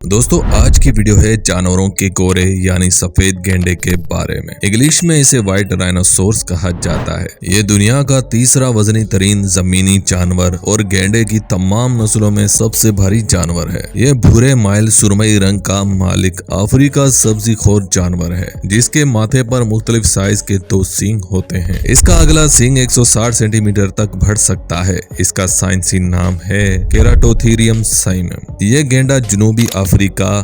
दोस्तों आज की वीडियो है जानवरों के गोरे यानी सफेद गेंडे के बारे में। इंग्लिश में इसे व्हाइट राइनोसोरस कहा जाता है। ये दुनिया का तीसरा वजनी तरीन जमीनी जानवर और गेंडे की तमाम नस्लों में सबसे भारी जानवर है। ये भूरे माइल सुरमई रंग का मालिक अफ्रीका सब्जी खोर जानवर है, जिसके माथे पर मुख्तलिफ साइज के 2 सींग होते हैं। इसका अगला सींग 160 सेंटीमीटर तक बढ़ सकता है। इसका साइंसी नाम है केराटोथीरियम साइमम। ये गेंडा जनूबी अफ्रीका,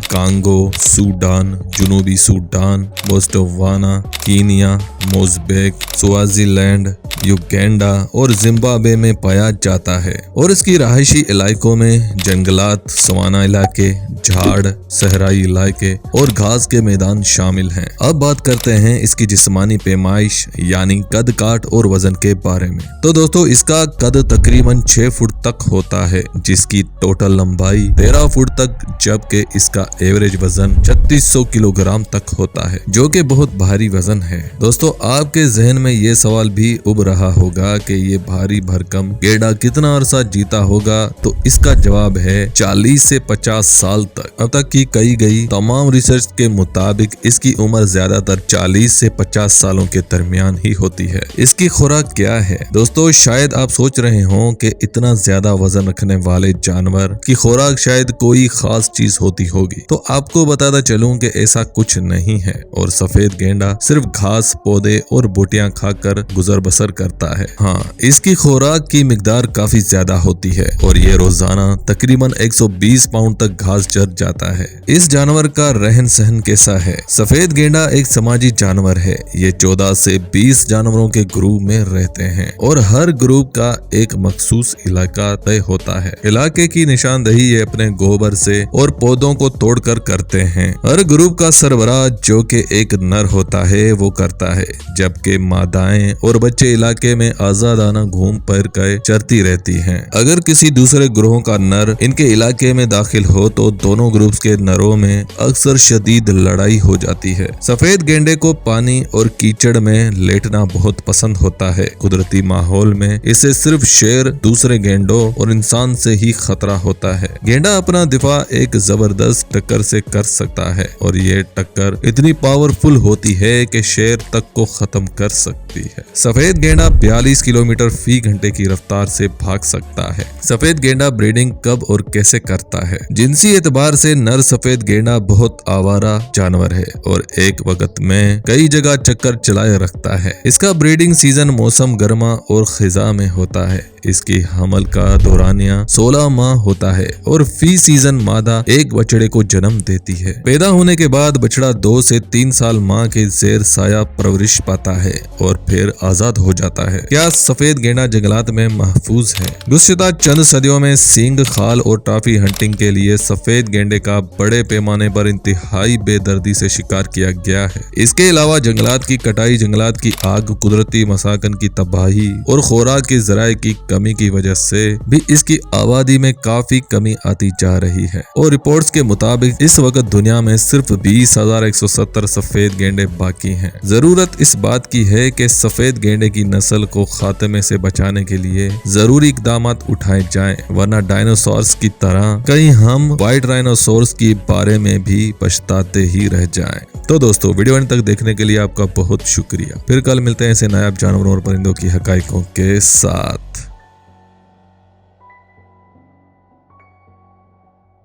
कांगो, सूडान, जनूबी Sudan, Botswana, Kenya, Mozambique, Swaziland, Uganda और जिम्बाब्वे में पाया जाता है और इसकी रहायशी इलाकों में जंगलात, सवाना इलाके, झाड़, सहराई इलाके और घास के मैदान शामिल हैं। अब बात करते हैं इसकी जिस्मानी पैमाइश यानी कद काट और वजन के बारे में। तो दोस्तों इसका कद तकरीबन 6 फुट तक होता है, जिसकी टोटल लंबाई 13 फुट तक, जबकि इसका एवरेज वजन 3600 किलोग्राम तक होता है, जो कि बहुत भारी वजन है। दोस्तों आपके जहन में ये सवाल भी उब रहा होगा कि ये भारी भरकम गेंडा कितना अरसा जीता होगा, तो इसका जवाब है 40 से 50 साल तक। अब तक की कई गई तमाम रिसर्च के मुताबिक इसकी उम्र ज्यादातर 40 से 50 सालों के दरमियान ही होती है। इसकी खुराक क्या है? दोस्तों शायद आप सोच रहे हो कि इतना ज्यादा वजन रखने वाले जानवर की खुराक शायद कोई खास चीज होती होगी, तो आपको बताता चलूं कि ऐसा कुछ नहीं है और सफेद गेंडा सिर्फ घास, पौधे और बूटियां खाकर गुजर बसर करता है। हाँ, इसकी खुराक की मिकदार काफी ज्यादा होती है और ये रोजाना तकरीबन 120 पाउंड तक घास चर जाता है। इस जानवर का रहन सहन कैसा है? सफेद गेंडा एक समाजी जानवर है। ये 14 से 20 जानवरों के ग्रुप में रहते हैं और हर ग्रुप का एक मखसूस इलाका तय होता है। इलाके की निशानदही ये अपने गोबर से और पौधों को तोड़कर करते हैं। हर ग्रुप का सरबराह, जो कि एक नर होता है, वो करता है, जबकि मादाएं और बच्चे इलाके में आजादाना घूम फिर कर चरती रहती हैं। अगर किसी दूसरे ग्रोह का नर इनके इलाके में दाखिल हो तो दोनों ग्रुप्स के नरों में अक्सर शदीद लड़ाई हो जाती है। सफेद गेंडे को पानी और कीचड़ में लेटना बहुत पसंद होता है। कुदरती माहौल में इसे सिर्फ शेर, दूसरे गेंडों और इंसान से ही खतरा होता है। गेंडा अपना दिफा एक जबरदस्त टक्कर से कर सकता है और ये टक्कर इतनी पावरफुल होती है कि शेर तक को खत्म कर सकती है। सफेद गेंडा 42 किलोमीटर फी घंटे की रफ्तार से भाग सकता है। सफेद गेंडा ब्रीडिंग कब और कैसे करता है? जिनसी एतबार से नर सफेद गेंडा बहुत आवारा जानवर है और एक वक्त में कई जगह चक्कर चलाए रखता है। इसका ब्रीडिंग सीजन मौसम गर्मा और खिजा में होता है। इसकी हमल का दौरानिया 16 माह होता है और फी सीजन मादा एक बछड़े को जन्म देती है। पैदा होने के बाद बछड़ा 2 से 3 साल माँ के जेर साया परवरिश पाता है और फिर आजाद हो जाता है। क्या सफेद गेंडा जंगलात में महफूज है? गुज़श्ता चंद सदियों में सींग, खाल और ट्रॉफी हंटिंग के लिए सफेद गेंडे का बड़े पैमाने पर इंतहाई बेदर्दी से शिकार किया गया है। इसके अलावा जंगलात की कटाई, जंगलात की आग, कुदरती मसाकन की तबाही और खुराक के जराये की कमी की वजह से भी इसकी आबादी में काफी कमी आती जा रही है और रिपोर्ट्स के मुताबिक इस वक्त दुनिया में सिर्फ 20,170 सफेद गेंडे बाकी हैं। जरूरत इस बात की है कि सफेद गेंडे की नस्ल को खात्मे से बचाने के लिए जरूरी इकदाम उठाए जाएं, वरना डायनासोर्स की तरह कहीं हम व्हाइट राइनोसोरस के बारे में भी पछताते ही रह जाएं। तो दोस्तों वीडियो अंत तक देखने के लिए आपका बहुत शुक्रिया। फिर कल मिलते हैं ऐसे नायाब जानवरों और परिंदों की हकाइकों के साथ।